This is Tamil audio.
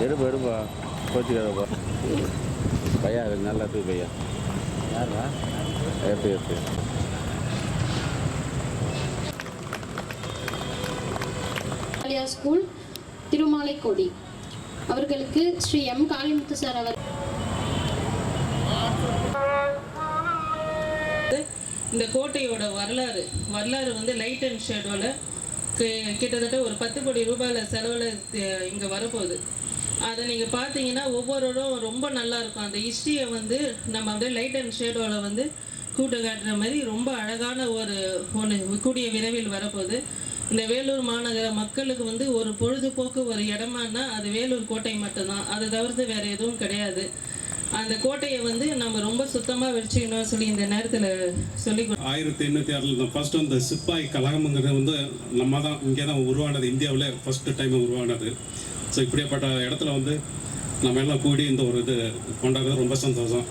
எடுப்பா கோச்சிக்காதப்பா பையா அது நல்லா இருக்கு பையா யாரா எப்படி ஸ்கூல் திருமாலைக்கொடி அவர்களுக்கு ஸ்ரீ எம் காளிமுத்து சார் அவர். இந்த கோட்டையோட வரலாறு வந்து லைட் அண்ட் ஷேடோல கிட்டத்தட்ட ஒரு 10 கோடி ரூபாயில் செலவில் இங்கே வரப்போகுது. அதை நீங்கள் பார்த்தீங்கன்னா ஒவ்வொருவரும் ரொம்ப நல்லா இருக்கும். அந்த ஹிஸ்ட்ரியை வந்து நம்ம அப்படியே லைட் அண்ட் ஷேடோவில் வந்து கூட்டு காட்டுற மாதிரி ரொம்ப அழகான ஒன்று கூடிய விரைவில் வரப்போகுது. இந்த வேலூர் மாநகர மக்களுக்கு வந்து ஒரு பொழுதுபோக்கு ஒரு இடமானா அது வேலூர் கோட்டை மட்டும்தான். அதை தவிர்த்து வேறு எதுவும் கிடையாது. அந்த கோட்டையை வந்து நம்ம ரொம்ப சுத்தமாக வச்சுக்கணும்னு சொல்லி இந்த நேரத்தில் சொல்லி 1806 தான் ஃபர்ஸ்ட் அந்த சிப்பாய் கழகம்ங்கிறது வந்து நம்ம தான் இங்கே தான் உருவானது. இந்தியாவில் ஃபர்ஸ்ட் டைம் உருவானது. ஸோ இப்படிப்பட்ட இடத்துல வந்து நம்ம எல்லாம் கூடி இந்த ஒரு இது கொண்டாடுறது ரொம்ப சந்தோஷம்.